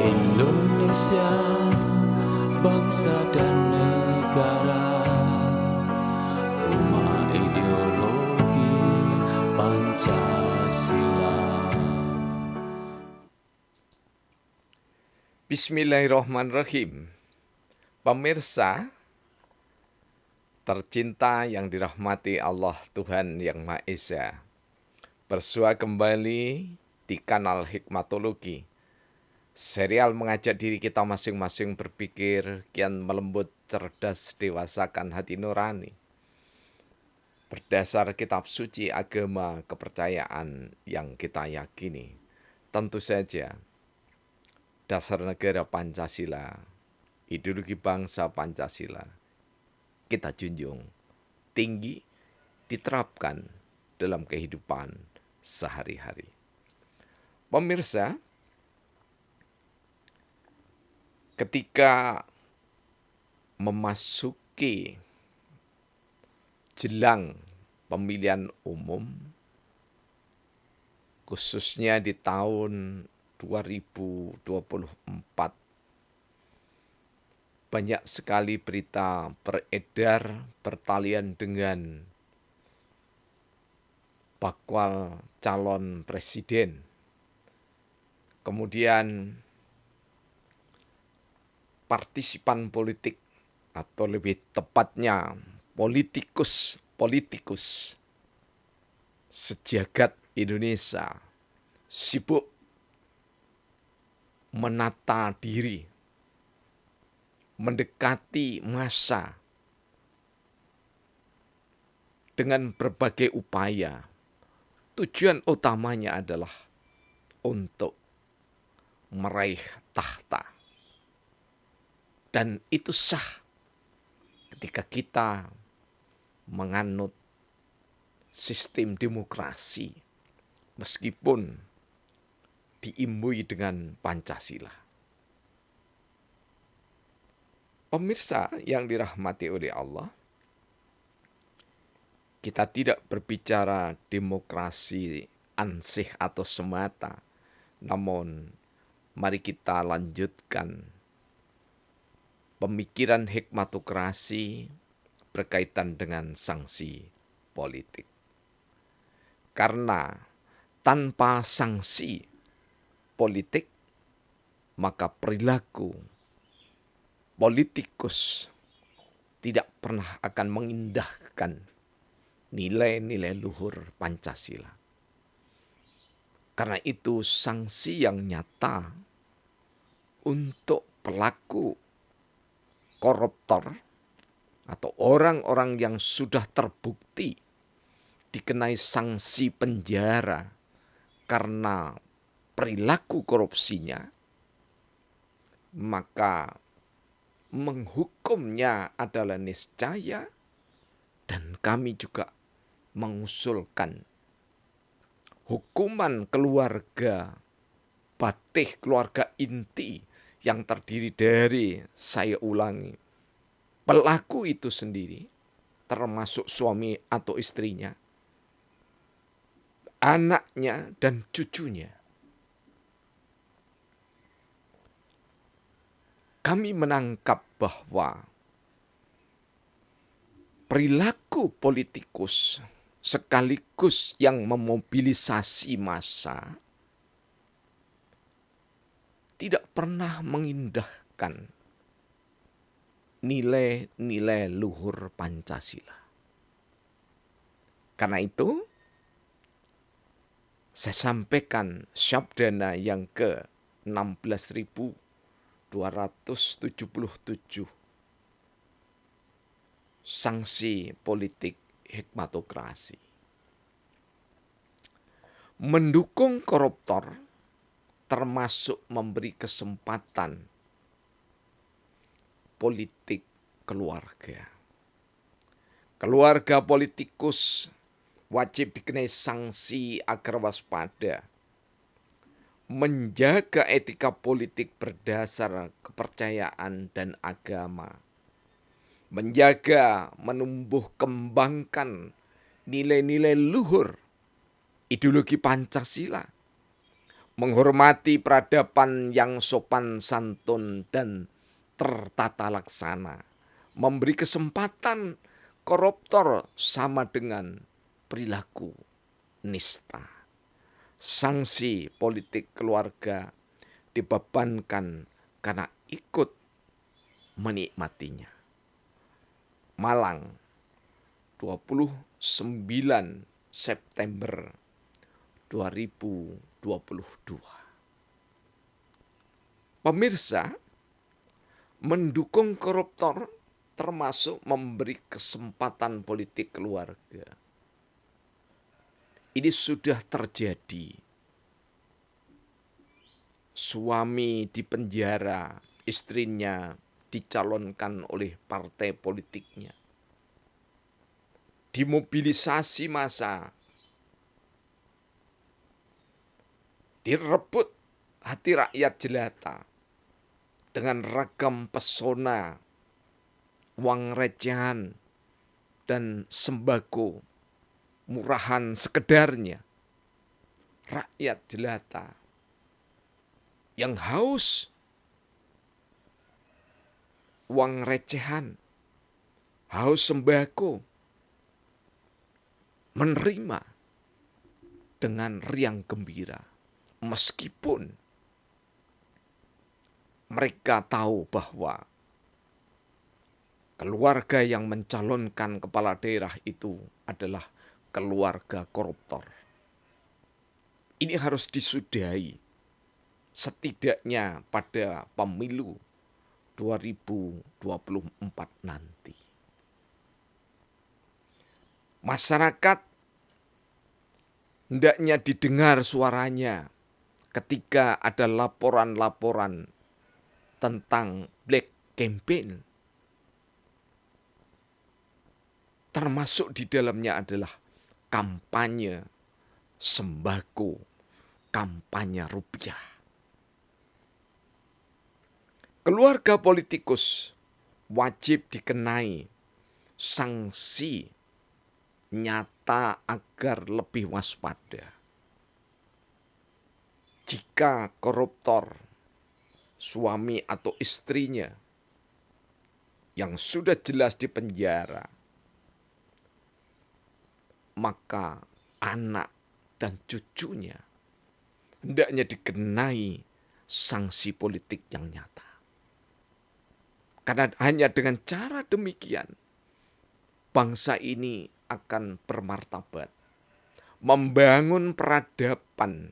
Indonesia, bangsa dan negara, rumah ideologi Pancasila. Bismillahirrahmanirrahim. Pemirsa tercinta yang dirahmati Allah Tuhan Yang Maha Esa, bersua kembali di kanal Hikmatologi, serial mengajak diri kita masing-masing berpikir kian melembut, cerdas, dewasakan hati nurani berdasar kitab suci agama kepercayaan yang kita yakini. Tentu saja dasar negara Pancasila, ideologi bangsa Pancasila kita junjung tinggi, diterapkan dalam kehidupan sehari-hari. Pemirsa, ketika memasuki jelang pemilihan umum, khususnya di tahun 2024, banyak sekali berita beredar bertalian dengan bakal calon presiden. Kemudian partisipan politik, atau lebih tepatnya politikus sejagat Indonesia sibuk menata diri, mendekati masa dengan berbagai upaya. Tujuan utamanya adalah untuk meraih tahta. Dan itu sah ketika kita menganut sistem demokrasi, meskipun diimbui dengan Pancasila. Pemirsa yang dirahmati oleh Allah, kita tidak berbicara demokrasi ansih atau semata, namun mari kita lanjutkan pemikiran hikmatokrasi berkaitan dengan sanksi politik. Karena tanpa sanksi politik, maka perilaku politikus tidak pernah akan mengindahkan nilai-nilai luhur Pancasila. Karena itu sanksi yang nyata untuk pelaku koruptor atau orang-orang yang sudah terbukti dikenai sanksi penjara karena perilaku korupsinya, maka menghukumnya adalah niscaya. Dan kami juga mengusulkan hukuman keluarga batih, keluarga inti yang terdiri dari, saya ulangi, pelaku itu sendiri, termasuk suami atau istrinya, anaknya dan cucunya. Kami menangkap bahwa perilaku politikus sekaligus yang memobilisasi massa tidak pernah mengindahkan nilai-nilai luhur Pancasila. Karena itu, saya sampaikan Syabdana yang ke-16.277, sanksi politik hikmatokrasi. Mendukung koruptor termasuk memberi kesempatan politik keluarga. Keluarga politikus wajib dikenai sanksi agar waspada, menjaga etika politik berdasar kepercayaan dan agama, menjaga, menumbuh kembangkan nilai-nilai luhur ideologi Pancasila, menghormati peradaban yang sopan santun dan tertata laksana, memberi kesempatan koruptor sama dengan perilaku nista. Sanksi politik keluarga dibebankan karena ikut menikmatinya. Malang, 29 September 2022. Pemirsa, mendukung koruptor termasuk memberi kesempatan politik keluarga. Ini sudah terjadi. Suami dipenjara, istrinya dicalonkan oleh partai politiknya. Dimobilisasi massa, direbut hati rakyat jelata dengan ragam pesona, uang recehan, dan sembako murahan sekedarnya. Rakyat jelata yang haus uang recehan, haus sembako, menerima dengan riang gembira. Meskipun mereka tahu bahwa keluarga yang mencalonkan kepala daerah itu adalah keluarga koruptor. Ini harus disudahi setidaknya pada pemilu 2024 nanti. Masyarakat hendaknya didengar suaranya ketika ada laporan-laporan tentang black campaign. Termasuk di dalamnya adalah kampanye sembako, kampanye rupiah. Keluarga politikus wajib dikenai sanksi nyata agar lebih waspada. Jika koruptor, suami atau istrinya yang sudah jelas di penjara, maka anak dan cucunya hendaknya dikenai sanksi politik yang nyata. Karena hanya dengan cara demikian, bangsa ini akan bermartabat, membangun peradaban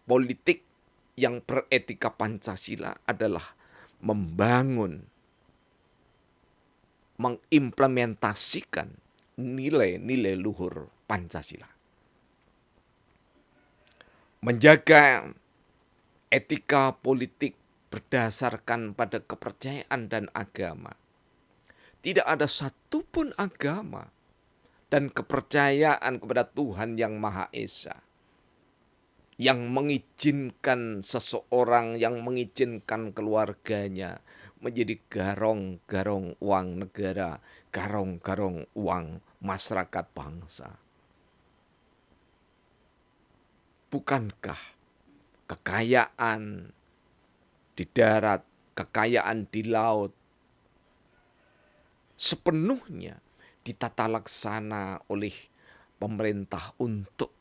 politik yang beretika Pancasila adalah membangun, mengimplementasikan nilai-nilai luhur Pancasila. Menjaga etika politik berdasarkan pada kepercayaan dan agama. Tidak ada satupun agama dan kepercayaan kepada Tuhan yang Maha Esa yang mengizinkan seseorang, yang mengizinkan keluarganya menjadi garong-garong uang negara, garong-garong uang masyarakat bangsa. Bukankah kekayaan di darat, kekayaan di laut sepenuhnya ditata laksana oleh pemerintah untuk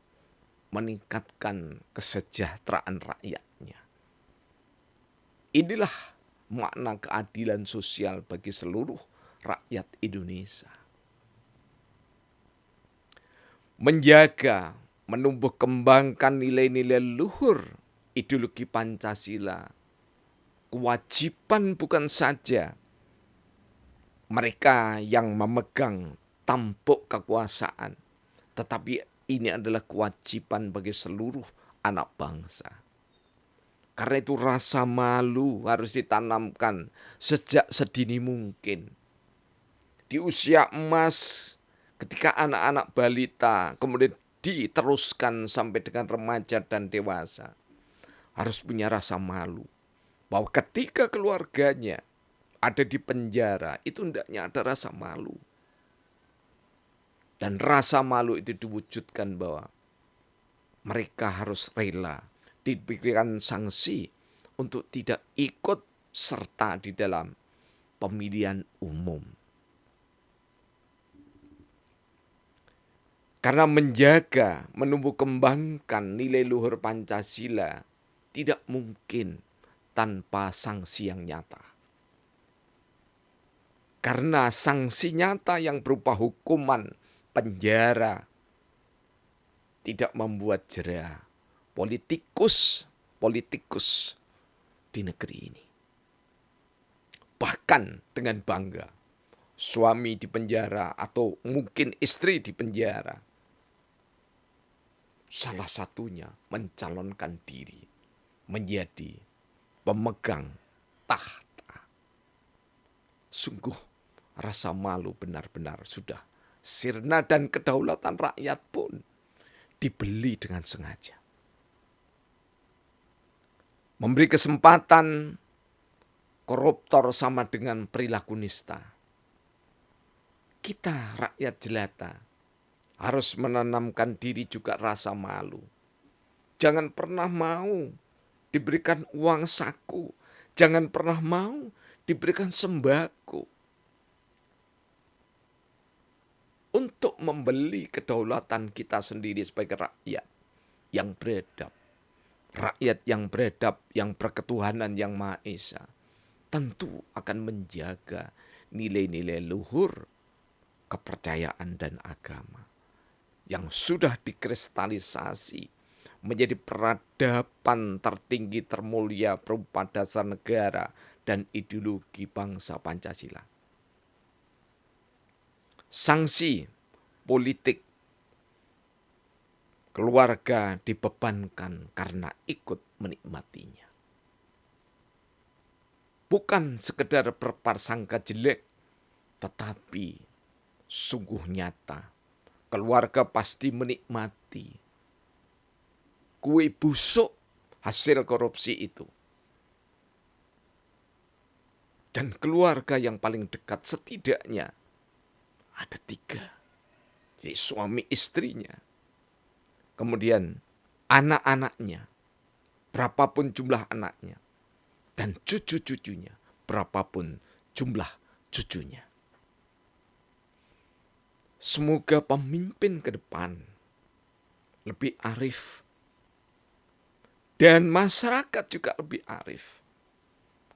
meningkatkan kesejahteraan rakyatnya? Inilah makna keadilan sosial bagi seluruh rakyat Indonesia. Menjaga, menumbuh kembangkan nilai-nilai luhur ideologi Pancasila, kewajiban bukan saja mereka yang memegang tampuk kekuasaan, tetapi ini adalah kewajiban bagi seluruh anak bangsa. Karena itu rasa malu harus ditanamkan sejak sedini mungkin. Di usia emas, ketika anak-anak balita, kemudian diteruskan sampai dengan remaja dan dewasa, harus punya rasa malu. Bahwa ketika keluarganya ada di penjara, itu hendaknya ada rasa malu. Dan rasa malu itu diwujudkan bahwa mereka harus rela diberikan sanksi untuk tidak ikut serta di dalam pemilihan umum. Karena menjaga, menumbuh kembangkan nilai luhur Pancasila tidak mungkin tanpa sanksi yang nyata. Karena sanksi nyata yang berupa hukuman penjara tidak membuat jera politikus di negeri ini. Bahkan dengan bangga, suami di penjara atau mungkin istri di penjara, salah satunya mencalonkan diri menjadi pemegang tahta. Sungguh rasa malu benar-benar sudah sirna, dan kedaulatan rakyat pun dibeli dengan sengaja. Memberi kesempatan koruptor sama dengan perilaku nista. Kita rakyat jelata harus menanamkan diri juga rasa malu. Jangan pernah mau diberikan uang saku. Jangan pernah mau diberikan sembako untuk membeli kedaulatan kita sendiri sebagai rakyat yang beradab. Rakyat yang beradab, yang berketuhanan yang Maha Esa, tentu akan menjaga nilai-nilai luhur kepercayaan dan agama yang sudah dikristalisasi menjadi peradaban tertinggi termulia berupa dasar negara dan ideologi bangsa Pancasila. Sanksi politik keluarga dibebankan karena ikut menikmatinya. Bukan sekedar berprasangka jelek, tetapi sungguh nyata keluarga pasti menikmati kue busuk hasil korupsi itu. Dan keluarga yang paling dekat setidaknya ada 3. Jadi suami istrinya, kemudian anak-anaknya, berapapun jumlah anaknya, dan cucu-cucunya, berapapun jumlah cucunya. Semoga pemimpin ke depan lebih arif, dan masyarakat juga lebih arif.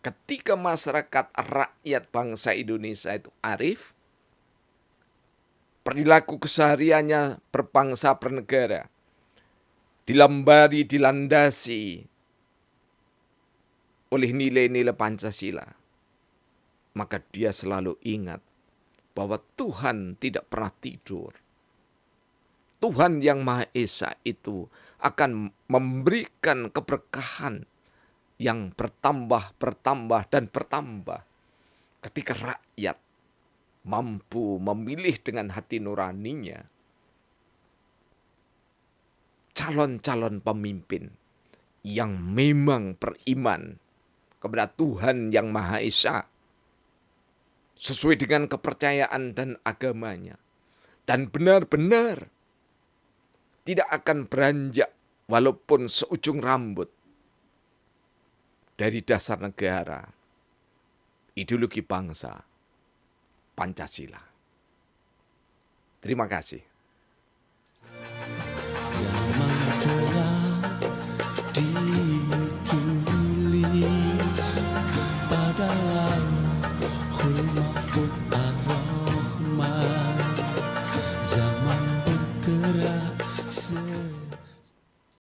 Ketika masyarakat rakyat bangsa Indonesia itu arif, perilaku kesehariannya berbangsa bernegara dilandasi oleh nilai-nilai Pancasila, maka dia selalu ingat bahwa Tuhan tidak pernah tidur. Tuhan yang Maha Esa itu akan memberikan keberkahan yang bertambah dan bertambah ketika rakyat mampu memilih dengan hati nuraninya calon-calon pemimpin yang memang beriman kepada Tuhan yang Maha Esa sesuai dengan kepercayaan dan agamanya, dan benar-benar tidak akan beranjak walaupun seujung rambut dari dasar negara, ideologi bangsa, Pancasila. Terima kasih.